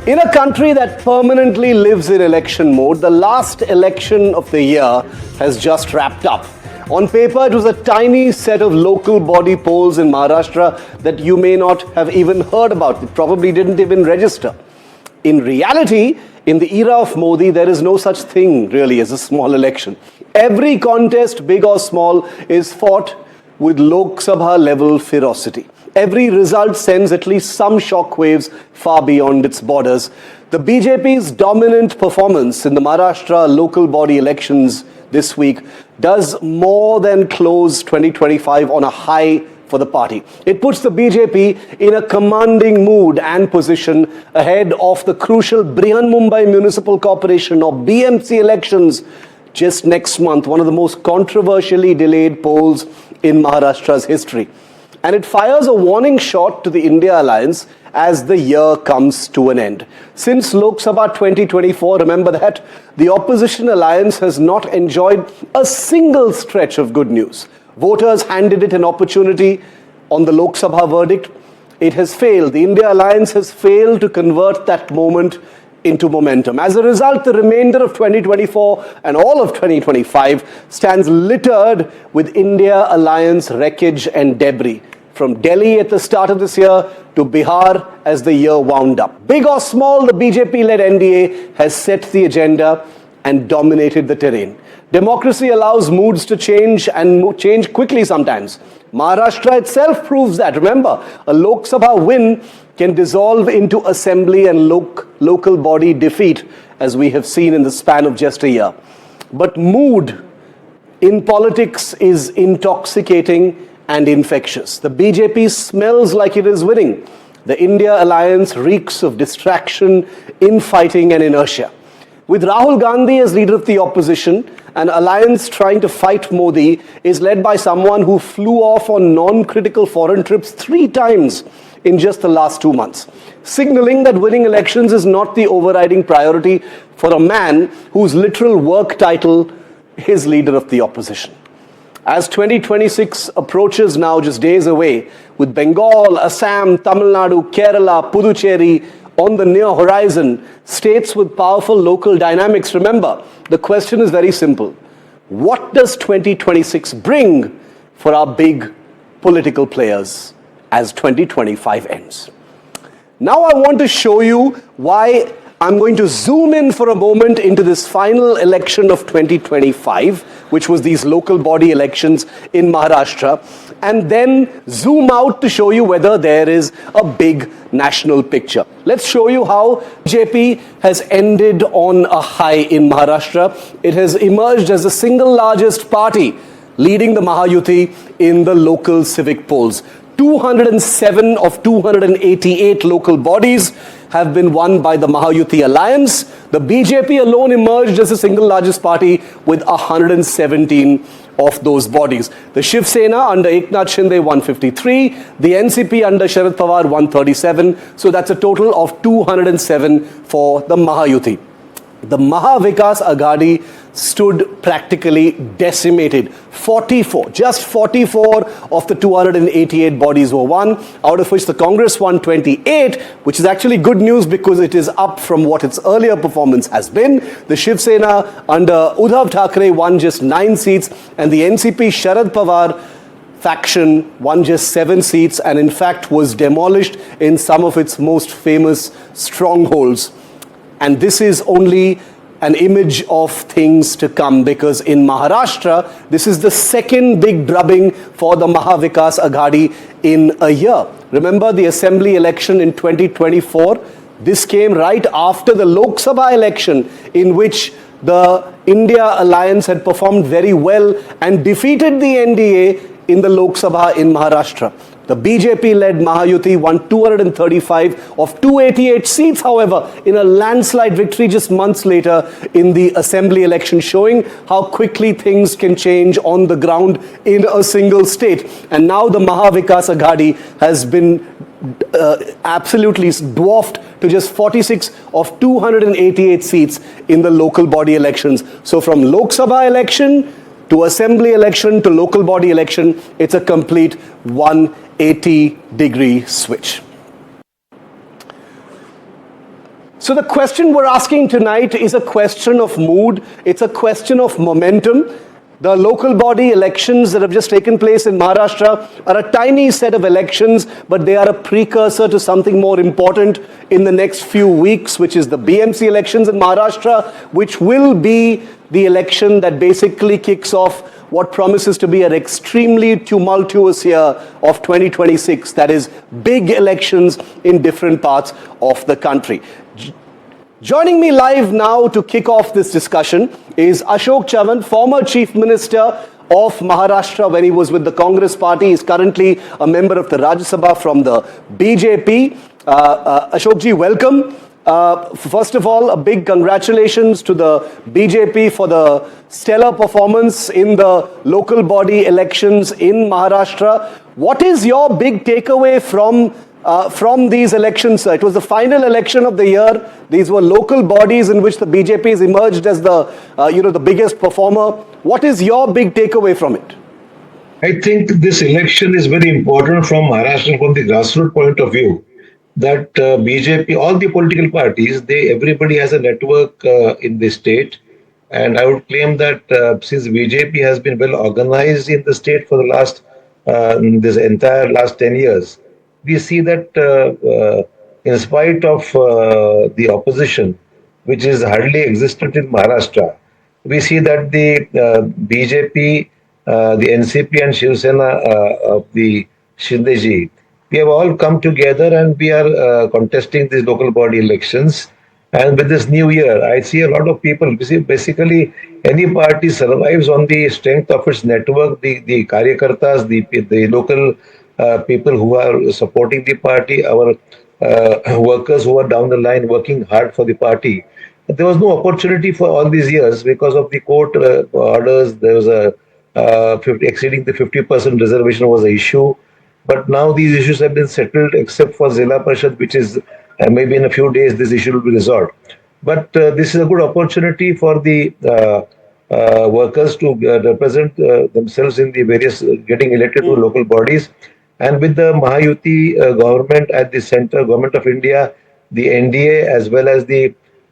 In a country that permanently lives in election mode, the last election of the year has just wrapped up. On paper, it was a tiny set of local body polls in Maharashtra that you may not have even heard about. It probably didn't even register. In reality, in the era of Modi, there is no such thing really as a small election. Every contest, big or small, is fought with Lok Sabha level ferocity. Every result sends at least some shockwaves far beyond its borders. The BJP's dominant performance in the Maharashtra local body elections this week does more than close 2025 on a high for the party. It puts the BJP in a commanding mood and position ahead of the crucial Brihan Mumbai Municipal Corporation or BMC elections just next month, one of the most controversially delayed polls in Maharashtra's history. And it fires a warning shot to the India alliance as the year comes to an end. Since Lok Sabha 2024, remember that, the opposition alliance has not enjoyed a single stretch of good news. Voters handed it an opportunity on the Lok Sabha verdict. It has failed. The India alliance has failed to convert that moment into momentum. As a result, the remainder of 2024 and all of 2025 stands littered with India alliance wreckage and debris. From Delhi at the start of this year to Bihar as the year wound up. Big or small, the BJP-led NDA has set the agenda and dominated the terrain. Democracy allows moods to change and change quickly sometimes. Maharashtra itself proves that. Remember, a Lok Sabha win can dissolve into assembly and local body defeat, as we have seen in the span of just a year. But mood in politics is intoxicating and infectious. The BJP smells like it is winning. The India alliance reeks of distraction, infighting and inertia. With Rahul Gandhi as leader of the opposition, an alliance trying to fight Modi is led by someone who flew off on non-critical foreign trips 3 times in just the last 2 months, signaling that winning elections is not the overriding priority for a man whose literal work title is leader of the opposition. As 2026 approaches now just days away, with Bengal, Assam, Tamil Nadu, Kerala, Puducherry on the near horizon, states with powerful local dynamics, remember, the question is very simple. What does 2026 bring for our big political players as 2025 ends? Now I want to show you why I'm going to zoom in for a moment into this final election of 2025, which was these local body elections in Maharashtra, and then zoom out to show you whether there is a big national picture. Let's show you how BJP has ended on a high in Maharashtra. It has emerged as the single largest party leading the Mahayuti in the local civic polls. 207 of 288 local bodies have been won by the Mahayuti alliance. The BJP alone emerged as the single largest party with 117 of those bodies. The Shiv Sena under Eknath Shinde 153, the NCP under Sharad Pawar 137. So that's a total of 207 for the Mahayuti. The Maha Vikas Aghadi stood practically decimated. Just 44 of the 288 bodies were won, out of which the Congress won 28, which is actually good news because it is up from what its earlier performance has been. The Shiv Sena under Uddhav Thackeray won just 9 seats, and the NCP Sharad Pawar faction won just 7 seats and in fact was demolished in some of its most famous strongholds. And this is only an image of things to come, because in Maharashtra, this is the second big drubbing for the Maha Vikas Aghadi in a year. Remember the assembly election in 2024? This came right after the Lok Sabha election, in which the India alliance had performed very well and defeated the NDA in the Lok Sabha in Maharashtra. The BJP-led Mahayuti won 235 of 288 seats, however, in a landslide victory just months later in the assembly election, showing how quickly things can change on the ground in a single state. And now the Maha Vikas Aghadi has been absolutely dwarfed to just 46 of 288 seats in the local body elections. So from Lok Sabha election to assembly election to local body election, it's a complete 180-degree switch. So the question we're asking tonight is a question of mood. It's a question of momentum. The local body elections that have just taken place in Maharashtra are a tiny set of elections, but they are a precursor to something more important in the next few weeks, which is the BMC elections in Maharashtra, which will be the election that basically kicks off what promises to be an extremely tumultuous year of 2026. That is, big elections in different parts of the country. Joining me live now to kick off this discussion is Ashok Chavan, former Chief Minister of Maharashtra when he was with the Congress party. He is currently a member of the Rajya Sabha from the BJP. Ashokji, welcome. First of all, a big congratulations to the BJP for the stellar performance in the local body elections in Maharashtra. What is your big takeaway from these elections, sir? It was the final election of the year. These were local bodies in which the BJP has emerged as the biggest performer. What is your big takeaway from it? I think this election is very important from Maharashtra, from the grassroots point of view. That BJP, all the political parties, everybody has a network in the state, and I would claim that since BJP has been well organized in the state for the last this entire last 10 years, we see that in spite of the opposition, which is hardly existent in Maharashtra, we see that the BJP, the NCP and Shiv Sena of the Shindeji, we have all come together and we are contesting these local body elections. And with this new year, I see a lot of people. Basically, any party survives on the strength of its network, the karyakartas, the local people who are supporting the party, our workers who are down the line working hard for the party. There was no opportunity for all these years because of the court orders. There was exceeding the 50% reservation was an issue. But now these issues have been settled except for Zilla Parishad, which is maybe in a few days this issue will be resolved. But this is a good opportunity for the workers to represent themselves in the various getting elected to local bodies. And with the Mahayuti government at the center, Government of India, the NDA, as well as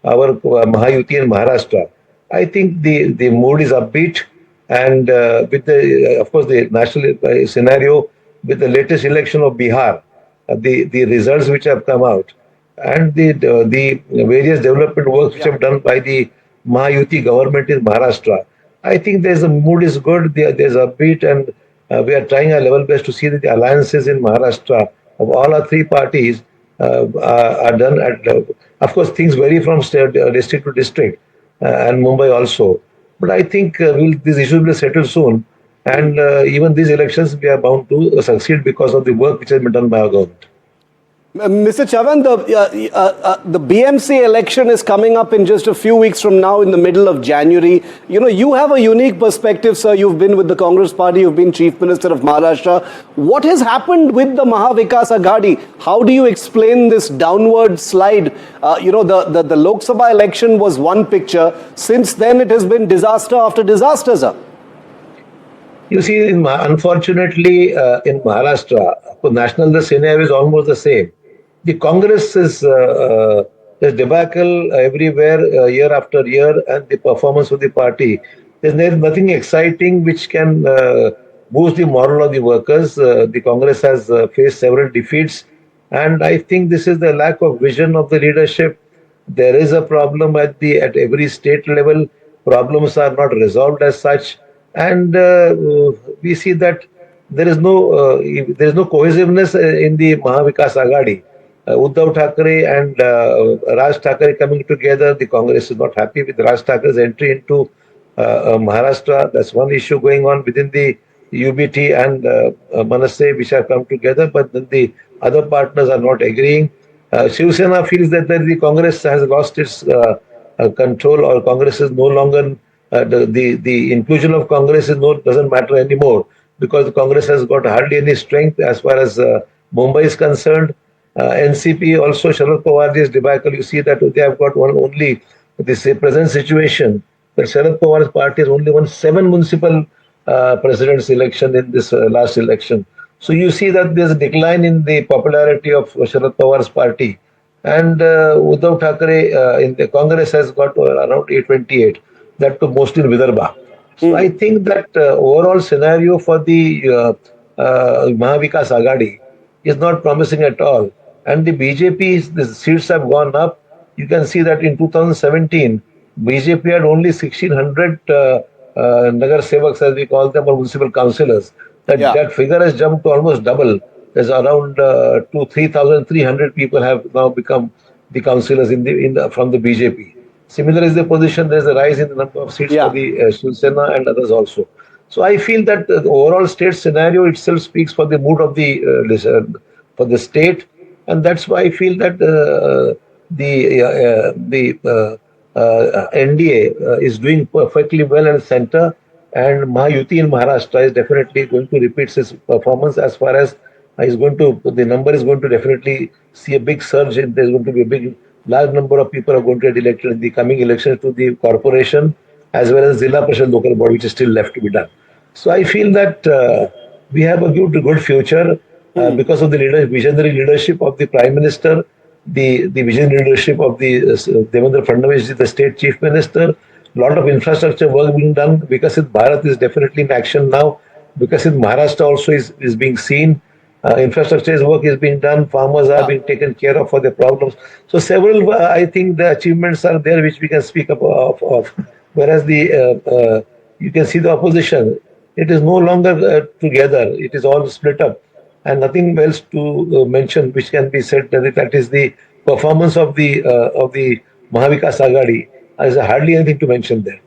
our Mahayuti in Maharashtra, I think the mood is upbeat. And with of course, the national scenario, with the latest election of Bihar, the results which have come out, and the various development works which have done by the Mahayuti government in Maharashtra, I think there's a mood is good. There's upbeat, and we are trying our level best to see that the alliances in Maharashtra of all our three parties are done at. Of course, things vary from district to district, and Mumbai also. But I think these issues will be settled soon. And even these elections, we are bound to succeed because of the work which has been done by our government. Mr. Chavan, the BMC election is coming up in just a few weeks from now in the middle of January. You know, you have a unique perspective, sir. You've been with the Congress party. You've been Chief Minister of Maharashtra. What has happened with the Maha Vikas Aghadi? How do you explain this downward slide? The Lok Sabha election was one picture. Since then, it has been disaster after disaster, sir. You see, unfortunately, in Maharashtra, the scenario is almost the same. The Congress is debacle everywhere, year after year, and the performance of the party. There's nothing exciting which can boost the morale of the workers. The Congress has faced several defeats, and I think this is the lack of vision of the leadership. There is a problem at every state level. Problems are not resolved as such, and we see that there is no cohesiveness in the Maha Vikas Aghadi. Uddhav Thackeray and Raj Thackeray coming together. The Congress is not happy with Raj Thackeray's entry into Maharashtra. That's one issue going on within the UBT and Manasseh, which have come together, but then the other partners are not agreeing. Shiv Sena feels that the Congress has lost its control, or Congress is no longer the inclusion of Congress doesn't matter anymore, because the Congress has got hardly any strength as far as Mumbai is concerned. NCP also, Sharad Pawarji's debacle, you see that they have got only this present situation that Sharad Pawar's party has only won 7 municipal president's election in this last election. So you see that there's a decline in the popularity of Sharad Pawar's party. and Uddhav Thackeray in the Congress has got around 828. That too mostly in Vidarbha. So I think that overall scenario for the Mahavikas Agadi is not promising at all. And the BJP, the seats have gone up. You can see that in 2017, BJP had only 1600 Nagar Sevaks, as we call them, or municipal councillors. Yeah. That figure has jumped to almost double. There's around 3,300 people have now become the councillors from the BJP. Similar is the position. There's a rise in the number of seats for Yeah. the Shiv Sena and others also. So I feel that the overall state scenario itself speaks for the mood of for the state, and that's why I feel that the NDA is doing perfectly well in the center, and Mahayuti in Maharashtra is definitely going to repeat its performance as far as the number is going to definitely see a big surge. There's going to be a large number of people are going to get elected in the coming elections to the corporation as well as Zilla Parishad local body, which is still left to be done. So I feel that we have a good future because of the visionary leadership of the Prime Minister, the visionary leadership of the Devendra Fadnavis, the State Chief Minister. A lot of infrastructure work being done. Vikasit Bharat is definitely in action now. Vikasit Maharashtra also is being seen. Infrastructure work is being done. Farmers are Yeah. being taken care of for their problems. So several, I think, the achievements are there which we can speak of. Whereas you can see the opposition, it is no longer together. It is all split up, and nothing else to mention which can be said that is the performance of the Mahavikas Agadi. There is hardly anything to mention there.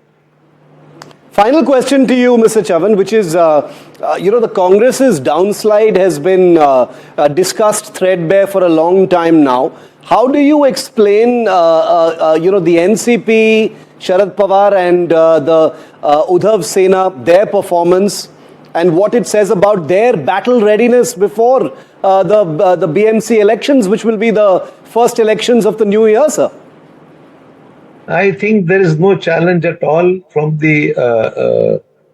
Final question to you, Mr. Chavan, which is, the Congress's downslide has been discussed threadbare for a long time now. How do you explain, the NCP, Sharad Pawar and the Uddhav Sena, their performance and what it says about their battle readiness before the BMC elections, which will be the first elections of the new year, sir? I think there is no challenge at all from the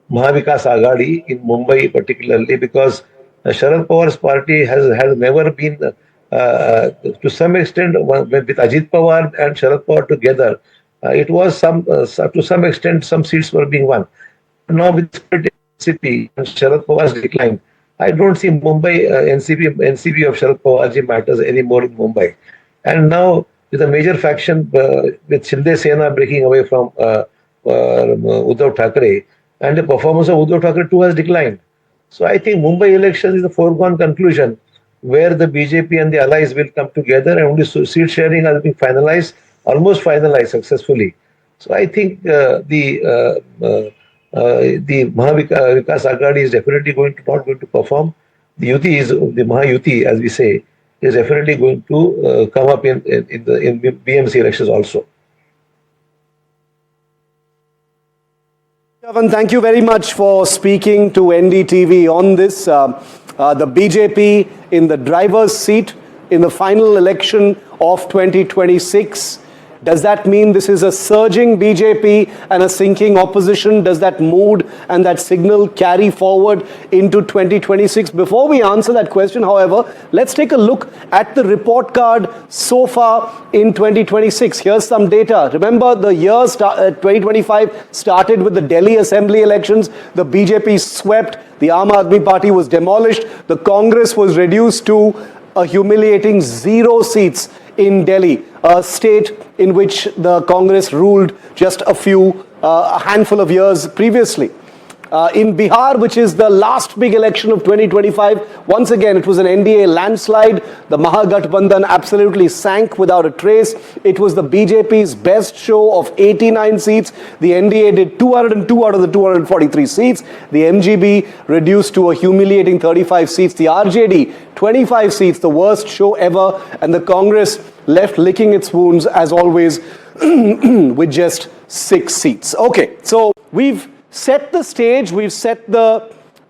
Mahavikas Agadi in Mumbai, particularly because Sharad Pawar's party has never been, to some extent, with Ajit Pawar and Sharad Pawar together, it was to some extent, some seats were being won. Now with NCP and Sharad Pawar's decline, I don't see Mumbai NCP of Sharad Pawarji matters anymore in Mumbai. And now with a major faction with Shinde Sena breaking away from Uddhav Thackeray, and the performance of Uddhav Thackeray too has declined. So I think Mumbai election is a foregone conclusion where the BJP and the allies will come together and only seat sharing has been finalized, almost finalized successfully. So I think the Mahavikas Agadi is definitely not going to perform. The Mahayuti, as we say, is definitely going to come up in BMC elections also. Chavan, thank you very much for speaking to NDTV on this. The BJP in the driver's seat in the final election of 2026. Does that mean this is a surging BJP and a sinking opposition? Does that mood and that signal carry forward into 2026? Before we answer that question, however, let's take a look at the report card so far in 2026. Here's some data. Remember, the year 2025 started with the Delhi Assembly elections. The BJP swept. The Aam Aadmi Party was demolished. The Congress was reduced to a humiliating 0 seats in Delhi, a state in which the Congress ruled just a handful of years previously. In Bihar, which is the last big election of 2025, once again, it was an NDA landslide. The Maha Gathbandhan absolutely sank without a trace. It was the BJP's best show of 89 seats. The NDA did 202 out of the 243 seats. The MGB reduced to a humiliating 35 seats. The RJD, 25 seats, the worst show ever. And the Congress left licking its wounds, as always, with just 6 seats. Okay, so we've set the stage, we've set the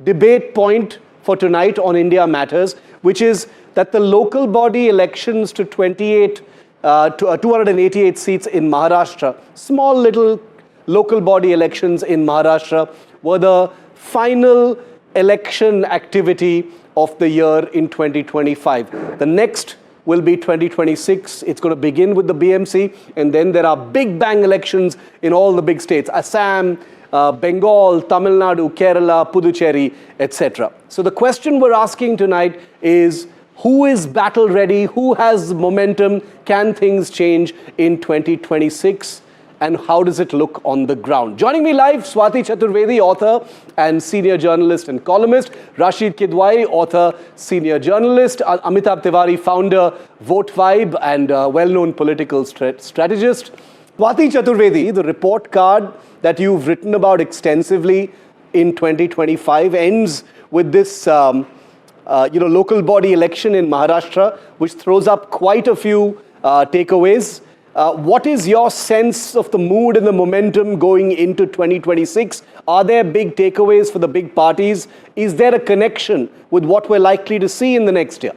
debate point for tonight on India Matters, which is that the local body elections to 288 seats in Maharashtra, small little local body elections in Maharashtra, were the final election activity of the year in 2025. The next will be 2026. It's going to begin with the BMC, and then there are big bang elections in all the big states: Assam, Bengal, Tamil Nadu, Kerala, Puducherry, etc. So the question we're asking tonight is, who is battle ready? Who has momentum? Can things change in 2026? And how does it look on the ground? Joining me live, Swati Chaturvedi, author and senior journalist and columnist; Rashid Kidwai, author, senior journalist; Amitabh Tiwari, founder, Vote Vibe, and well-known political strategist. Swati Chaturvedi, the report card that you've written about extensively in 2025 ends with this local body election in Maharashtra, which throws up quite a few takeaways. What is your sense of the mood and the momentum going into 2026? Are there big takeaways for the big parties? Is there a connection with what we're likely to see in the next year?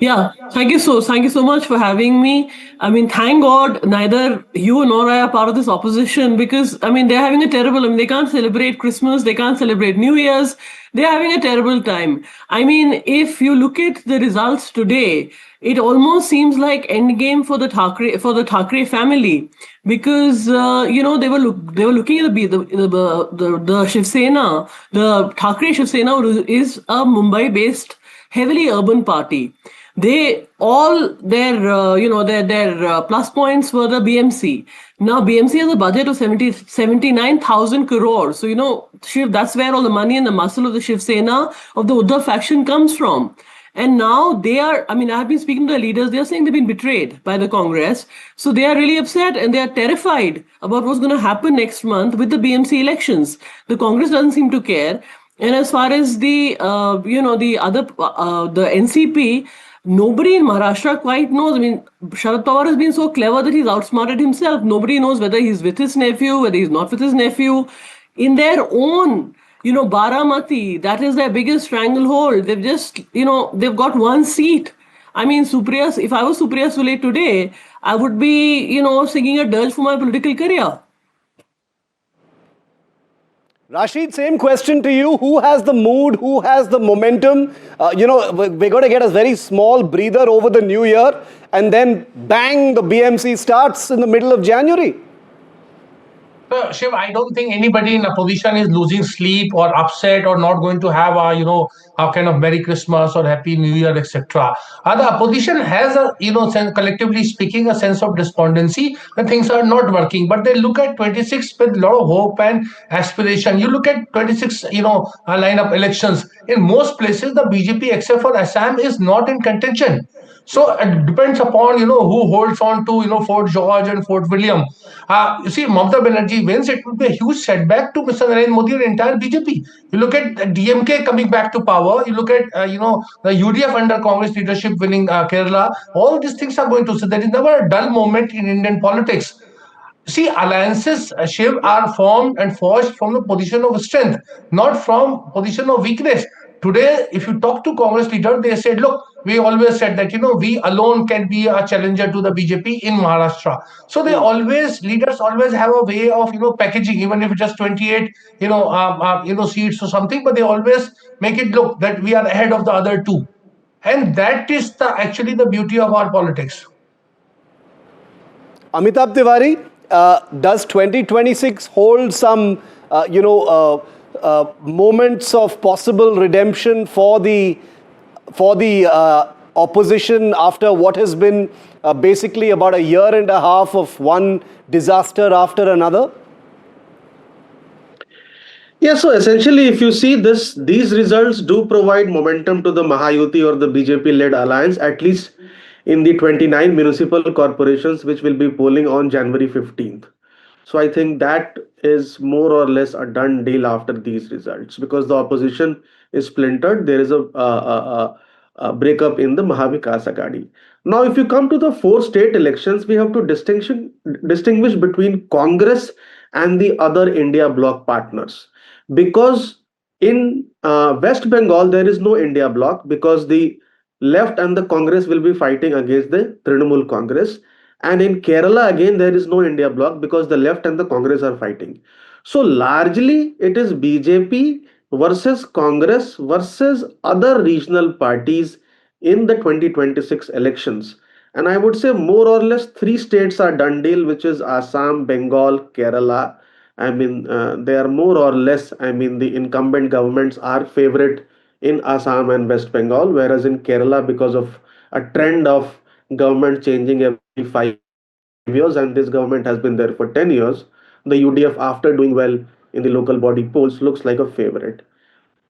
Yeah, thank you so much for having me. I mean, thank God neither you nor I are part of this opposition, because I mean they're having a terrible. I mean, they can't celebrate Christmas, they can't celebrate New Year's. They're having a terrible time. I mean, if you look at the results today, it almost seems like endgame for the Thackeray family, because they were looking at the Shiv Sena. The Thackeray Shiv Sena is a Mumbai-based, heavily urban party. They all their plus points were the BMC. Now BMC has a budget of 79,000 crores. So Shiv, that's where all the money and the muscle of the Shiv Sena, of the Uddhav faction, comes from. And now they are, I mean, I have been speaking to the leaders, they are saying they've been betrayed by the Congress. So they are really upset and they are terrified about what's going to happen next month with the BMC elections. The Congress doesn't seem to care. And as far as the NCP, nobody in Maharashtra quite knows. I mean, Sharad Pawar has been so clever that he's outsmarted himself. Nobody knows whether he's with his nephew, whether he's not with his nephew. In their own, Baramati, that is their biggest stranglehold. They've just, they've got one seat. I mean, Supriya, if I was Supriya Sule today, I would be, singing a dirge for my political career. Rashid, same question to you. Who has the mood? Who has the momentum? We're going to get a very small breather over the new year, and then bang, the BMC starts in the middle of January. Shiv, I don't think anybody in opposition is losing sleep or upset or not going to have a kind of Merry Christmas or Happy New Year, etc. The opposition has collectively speaking, a sense of despondency that things are not working, but they look at 26 with a lot of hope and aspiration. You look at 26, lineup elections. In most places, the BJP, except for Assam, is not in contention. So it depends upon who holds on to Fort George and Fort William. You see, Mamata Banerjee wins, it would be a huge setback to Mr. Narendra Modi and entire BJP. You look at DMK coming back to power. You look at the UDF under Congress leadership winning Kerala. All these things are going to. So there is never a dull moment in Indian politics. See, alliances, Shiv, are formed and forged from the position of strength, not from position of weakness. Today, if you talk to Congress leaders, they said, look, we always said that, we alone can be a challenger to the BJP in Maharashtra. So leaders always have a way of, packaging, even if it's just 28, seats or something, but they always make it look that we are ahead of the other two. And that is actually the beauty of our politics. Amitabh Tiwari, does 2026 hold some, moments of possible redemption for the opposition after what has been basically about a year and a half of one disaster after another? Yeah, so essentially, if you see this, these results do provide momentum to the Mahayuti or the BJP-led alliance, at least in the 29 municipal corporations, which will be polling on January 15th. So I think that is more or less a done deal after these results, because the opposition is splintered. There is a breakup in the Mahavikas Aghadi. Now, if you come to the 4 state elections, we have to distinguish between Congress and the other India bloc partners, because in West Bengal there is no India bloc, because the left and the Congress will be fighting against the Trinamool Congress. And in Kerala, again, there is no India bloc, because the left and the Congress are fighting. So largely, it is BJP versus Congress versus other regional parties in the 2026 elections. And I would say more or less three states are done deal, which is Assam, Bengal, Kerala. I mean, they are more or less, I mean, the incumbent governments are favorite in Assam and West Bengal, whereas in Kerala, because of a trend of government changing every 5 years, and this government has been there for 10 years, the UDF, after doing well in the local body polls, looks like a favorite.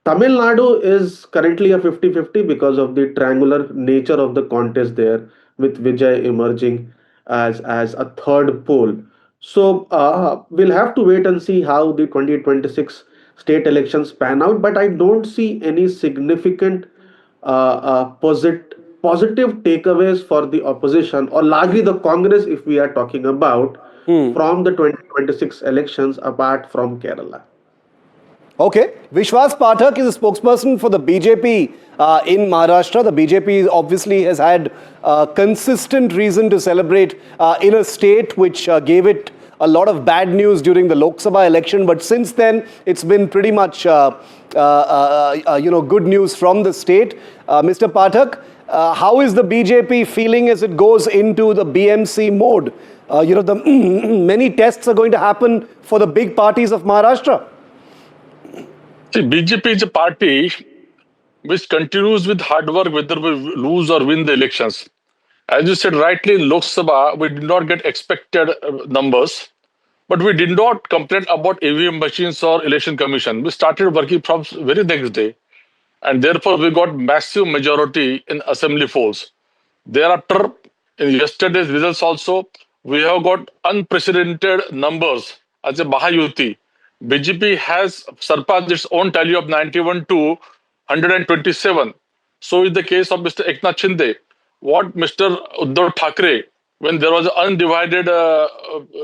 Tamil Nadu is currently a 50-50 because of the triangular nature of the contest there, with Vijay emerging as a third pole. So we'll have to wait and see how the 2026 state elections pan out, but I don't see any significant positive takeaways for the opposition, or largely the Congress, if we are talking about, from the 2026 elections apart from Kerala. Okay. Vishwas Pathak is a spokesperson for the BJP in Maharashtra. The BJP obviously has had consistent reason to celebrate in a state which gave it a lot of bad news during the Lok Sabha election. But since then, it's been pretty much, good news from the state. Mr. Pathak, how is the BJP feeling as it goes into the BMC mode? The many tests are going to happen for the big parties of Maharashtra. See, BJP is a party which continues with hard work whether we lose or win the elections. As you said rightly, in Lok Sabha, we did not get expected numbers, but we did not complain about AVM machines or election commission. We started working from very next day, and therefore we got massive majority in assembly polls. Thereafter, in yesterday's results also, we have got unprecedented numbers as a Maha. BJP has surpassed its own tally of 91 to 127. So is the case of Mr. Eknath Shinde. What Mr. Uddhav Thackeray, when there was an undivided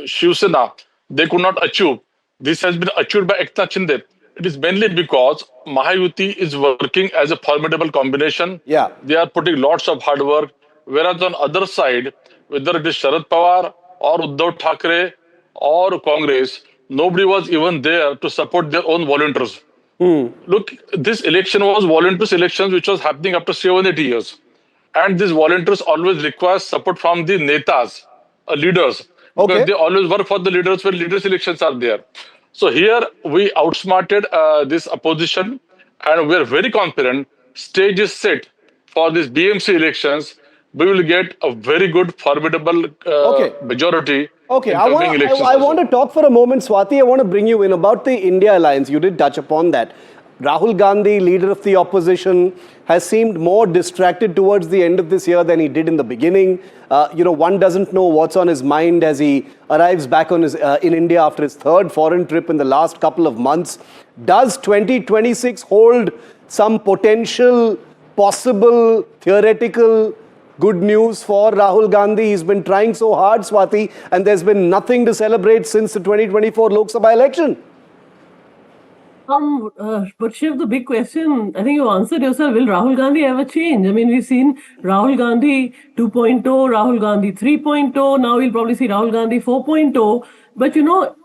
Shiv Sena, they could not achieve. This has been achieved by Eknath Shinde. It is mainly because Mahayuti is working as a formidable combination. Yeah. They are putting lots of hard work. Whereas on other side, whether it is Sharad Pawar or Uddhav Thackeray or Congress, nobody was even there to support their own volunteers. Look, this election was volunteers elections which was happening after 7-8 years. And these volunteers always require support from the netas, leaders, because Okay. they always work for the leaders when leaders elections are there. So here we outsmarted this opposition, and we are very confident. Stage is set for these BMC elections. We will get a very good, formidable Okay. majority Okay, in I coming elections. I also. want to talk for a moment, Swati. I want to bring you in about the India alliance. You did touch upon that. Rahul Gandhi, leader of the opposition, has seemed more distracted towards the end of this year than he did in the beginning. One doesn't know what's on his mind as he arrives back on in India after his third foreign trip in the last couple of months. Does 2026 hold some potential, possible, theoretical good news for Rahul Gandhi? He's been trying so hard, Swati, and there's been nothing to celebrate since the 2024 Lok Sabha election. But Shiv, the big question, I think you answered yourself, will Rahul Gandhi ever change? I mean, we've seen Rahul Gandhi 2.0, Rahul Gandhi 3.0, now we'll probably see Rahul Gandhi 4.0. But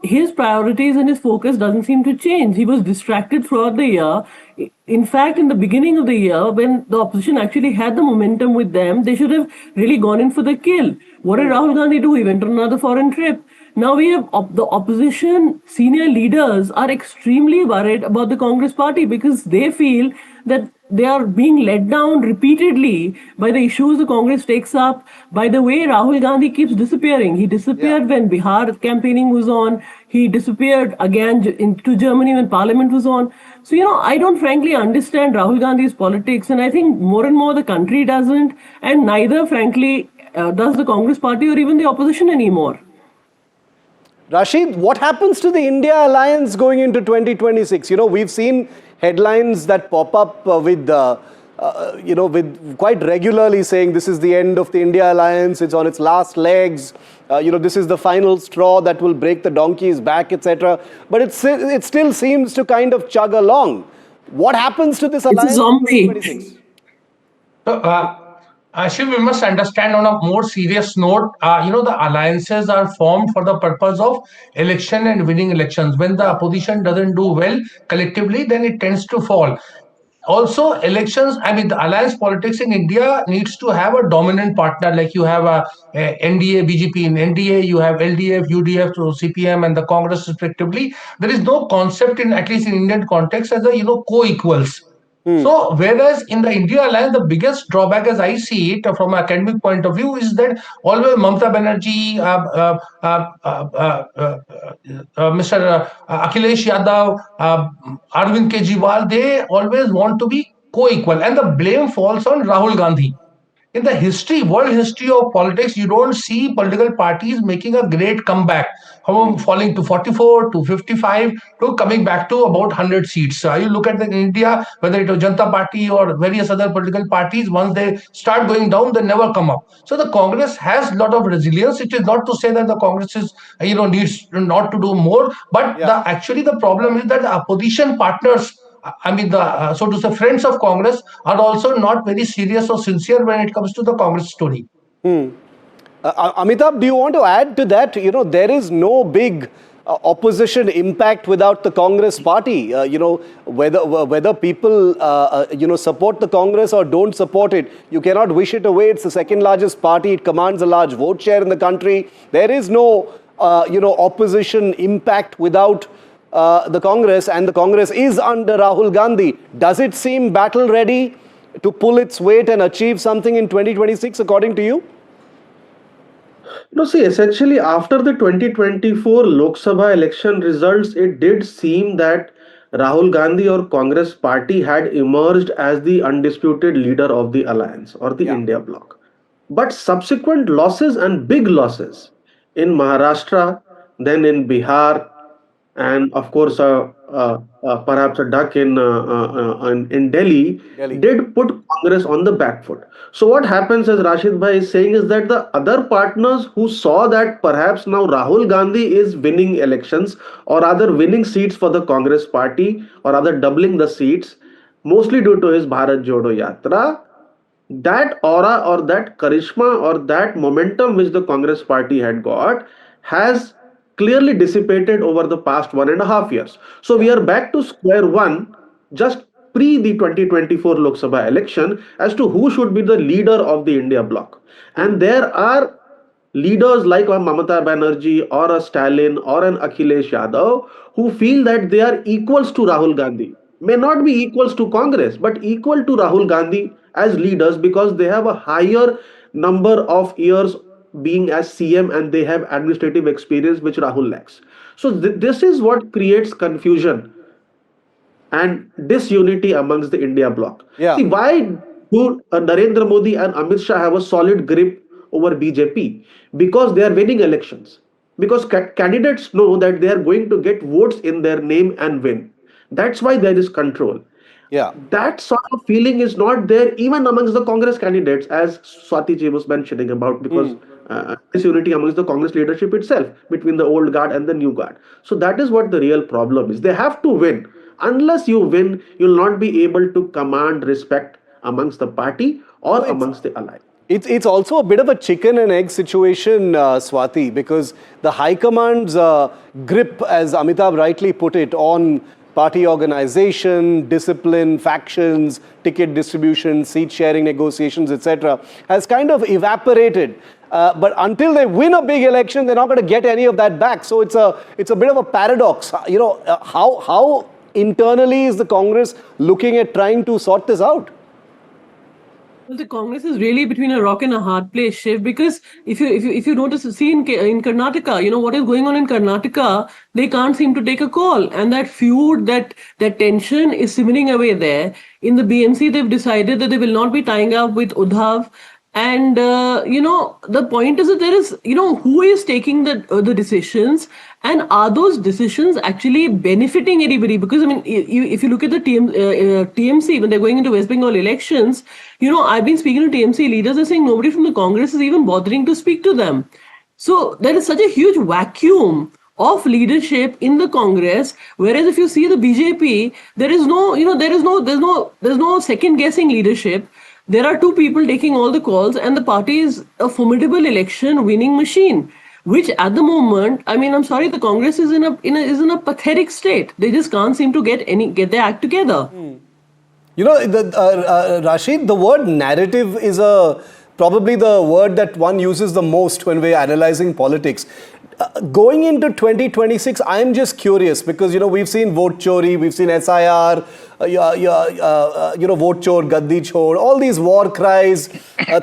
his priorities and his focus doesn't seem to change. He was distracted throughout the year. In fact, in the beginning of the year, when the opposition actually had the momentum with them, they should have really gone in for the kill. What did Rahul Gandhi do? He went on another foreign trip. Now we have the opposition senior leaders are extremely worried about the Congress party because they feel that they are being let down repeatedly by the issues the Congress takes up, by the way Rahul Gandhi keeps disappearing. He disappeared when Bihar campaigning was on. He disappeared again into Germany when parliament was on. So, I don't frankly understand Rahul Gandhi's politics, and I think more and more the country doesn't, and neither, frankly, does the Congress party or even the opposition anymore. Rashid, what happens to the India alliance going into 2026? We've seen headlines that pop up with quite regularly saying this is the end of the India alliance, it's on its last legs, this is the final straw that will break the donkey's back, etc. But it still seems to kind of chug along. What happens to this alliance It's a zombie. in 2026? Shiv, we must understand on a more serious note, the alliances are formed for the purpose of election and winning elections. When the opposition doesn't do well collectively, then it tends to fall. also elections, I mean, the alliance politics in India needs to have a dominant partner, like you have a NDA, BJP in NDA, you have LDF, UDF, so CPM and the Congress respectively. There is no concept in, at least in Indian context, as a, co-equals. So, whereas in the India Alliance, the biggest drawback, as I see it from an academic point of view, is that always Mamata Banerjee, Mr. Akhilesh Yadav, Arvind Kejriwal, they always want to be co-equal, and the blame falls on Rahul Gandhi. In the history, world history of politics, you don't see political parties making a great comeback, from falling to 44 to 55 to coming back to about 100 seats. You look at India, whether it was Janata Party or various other political parties, once they start going down, they never come up. So the Congress has a lot of resilience. It is not to say that the Congress is, needs not to do more, but actually the problem is that the opposition partners, I mean, the so to say, friends of Congress are also not very serious or sincere when it comes to the Congress story. Amitabh, do you want to add to that? There is no big opposition impact without the Congress party. Whether people, support the Congress or don't support it, you cannot wish it away. It's the second largest party. It commands a large vote share in the country. There is no, opposition impact without the Congress, and the Congress is under Rahul Gandhi. Does it seem battle ready to pull its weight and achieve something in 2026, according to you? No, see, essentially after the 2024 Lok Sabha election results, it did seem that Rahul Gandhi or Congress party had emerged as the undisputed leader of the alliance or the India bloc. But subsequent losses and big losses in Maharashtra, then in Bihar, and of course, perhaps a duck in Delhi, did put Congress on the back foot. So what happens, as Rashid Bhai is saying, is that the other partners who saw that perhaps now Rahul Gandhi is winning elections, or rather winning seats for the Congress party, or rather doubling the seats, mostly due to his Bharat Jodo Yatra, that aura or that charisma or that momentum which the Congress party had got has clearly dissipated over the past 1.5 years. So we are back to square one, just pre the 2024 Lok Sabha election, as to who should be the leader of the India bloc. And there are leaders like a Mamata Banerjee or a Stalin or an Akhilesh Yadav who feel that they are equals to Rahul Gandhi. May not be equals to Congress, but equal to Rahul Gandhi as leaders, because they have a higher number of years being as CM and they have administrative experience which Rahul lacks. So this is what creates confusion and disunity amongst the India bloc. See, why do Narendra Modi and Amit Shah have a solid grip over BJP? Because they are winning elections. Because candidates know that they are going to get votes in their name and win. That's why there is control. That sort of feeling is not there even amongst the Congress candidates, as Swati ji was mentioning about, because disunity amongst the Congress leadership itself, between the old guard and the new guard. So that is what the real problem is. They have to win. Unless you win, you'll not be able to command respect amongst the party or amongst the allies. It's also a bit of a chicken and egg situation, Swati, because the High Command's grip, as Amitabh rightly put it, on party organization, discipline, factions, ticket distribution, seat sharing negotiations, etc., has kind of evaporated. But until they win a big election, they're not going to get any of that back. So it's a bit of a paradox. How internally is the Congress looking at trying to sort this out? Well, the Congress is really between a rock and a hard place, Shiv, because if you notice, see in Karnataka, what is going on in Karnataka, they can't seem to take a call, and that feud, that tension is simmering away there. In the BMC, they've decided that they will not be tying up with Uddhav. And, the point is that there is, who is taking the decisions, and are those decisions actually benefiting anybody? Because, I mean, if you look at the TMC, when they're going into West Bengal elections, I've been speaking to TMC leaders, they're saying nobody from the Congress is even bothering to speak to them. So there is such a huge vacuum of leadership in the Congress, whereas if you see the BJP, there is no second guessing leadership. There are two people taking all the calls, and the party is a formidable election winning machine, which at the moment, I mean, I'm sorry, the Congress is in a pathetic state. They just can't seem to get their act together. Rashid, the word narrative is probably the word that one uses the most when we're analyzing politics. Going into 2026, I'm just curious because, we've seen vote chori, we've seen SIR, vote chor, gaddi chor, all these war cries,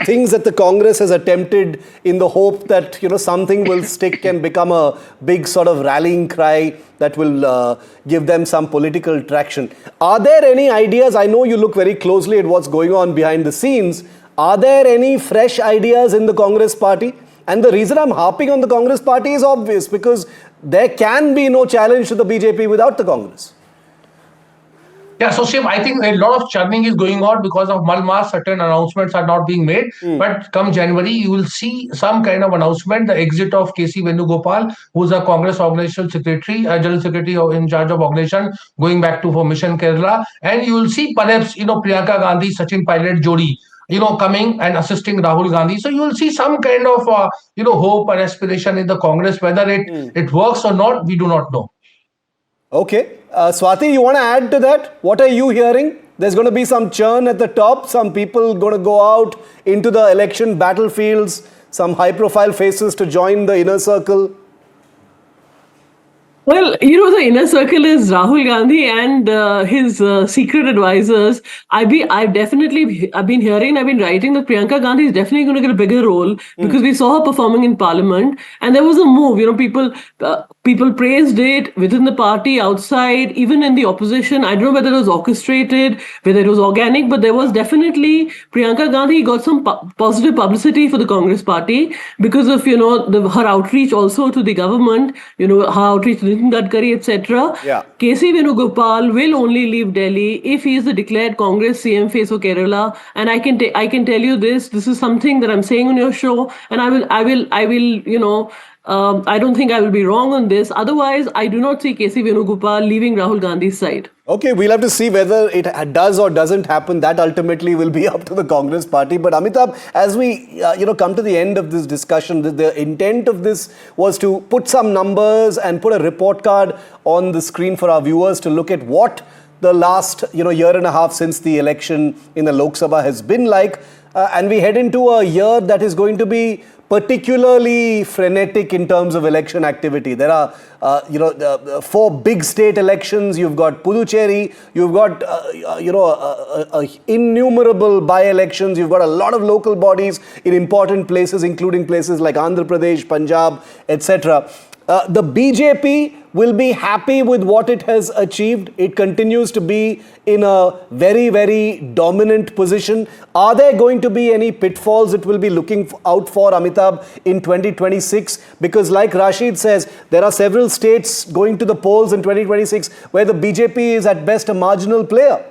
things that the Congress has attempted in the hope that, something will stick and become a big sort of rallying cry that will give them some political traction. Are there any ideas? I know you look very closely at what's going on behind the scenes. Are there any fresh ideas in the Congress party? And the reason I'm harping on the Congress party is obvious because there can be no challenge to the BJP without the Congress. Yeah, so Shiv, I think a lot of churning is going on because of Malmar. Certain announcements are not being made. But come January, you will see some kind of announcement. The exit of KC Venugopal, who is a Congress organizational secretary, General Secretary in charge of organization, going back to formation Kerala. And you will see perhaps, Priyanka Gandhi, Sachin Pilot, Jodi, coming and assisting Rahul Gandhi. So you will see some kind of, hope and aspiration in the Congress. Whether it works or not, we do not know. Okay. Swati, you want to add to that? What are you hearing? There's going to be some churn at the top. Some people going to go out into the election battlefields. Some high-profile faces to join the inner circle. Well, the inner circle is Rahul Gandhi and his secret advisors. I've been hearing, I've been writing that Priyanka Gandhi is definitely going to get a bigger role because we saw her performing in Parliament, and there was a move. People praised it within the party, outside, even in the opposition. I don't know whether it was orchestrated, whether it was organic, but there was definitely Priyanka Gandhi got some positive publicity for the Congress party because of her outreach also to the government. Her outreach to Gadkari, etc. Yeah. KC Venugopal will only leave Delhi if he is the declared Congress CM face for Kerala. And I can tell you this. This is something that I'm saying on your show, and I will. I don't think I will be wrong on this. Otherwise, I do not see KC Venugopal leaving Rahul Gandhi's side. Okay, we'll have to see whether it does or doesn't happen. That ultimately will be up to the Congress party. But Amitabh, as we come to the end of this discussion, the intent of this was to put some numbers and put a report card on the screen for our viewers to look at what the last year and a half since the election in the Lok Sabha has been like. And we head into a year that is going to be particularly frenetic in terms of election activity. There are, 4 big state elections. You've got Puducherry. You've got, innumerable by-elections. You've got a lot of local bodies in important places, including places like Andhra Pradesh, Punjab, etc. The BJP will be happy with what it has achieved. It continues to be in a very, very dominant position. Are there going to be any pitfalls it will be looking out for, Amitabh, in 2026? Because like Rashid says, there are several states going to the polls in 2026 where the BJP is at best a marginal player.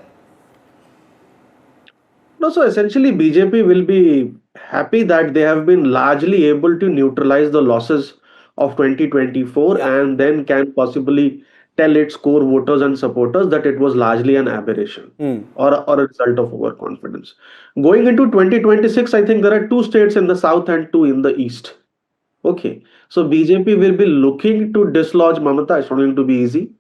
No, so essentially BJP will be happy that they have been largely able to neutralize the losses of 2024 and then can possibly tell its core voters and supporters that it was largely an aberration or a result of overconfidence. Going into 2026, I think there are 2 states in the south and 2 in the east. Okay, so BJP will be looking to dislodge Mamata. It's not going to be easy,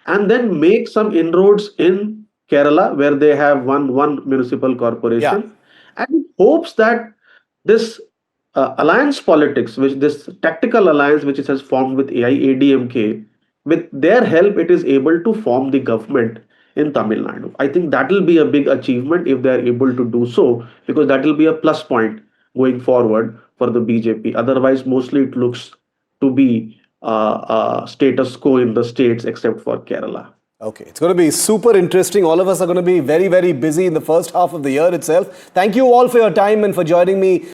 and then make some inroads in Kerala where they have one municipal corporation, and hopes that this alliance politics, which this tactical alliance which it has formed with AIADMK, with their help, it is able to form the government in Tamil Nadu. I think that will be a big achievement if they are able to do so, because that will be a plus point going forward for the BJP. Otherwise, mostly it looks to be status quo in the states except for Kerala. Okay, it's going to be super interesting. All of us are going to be very, very busy in the first half of the year itself. Thank you all for your time and for joining me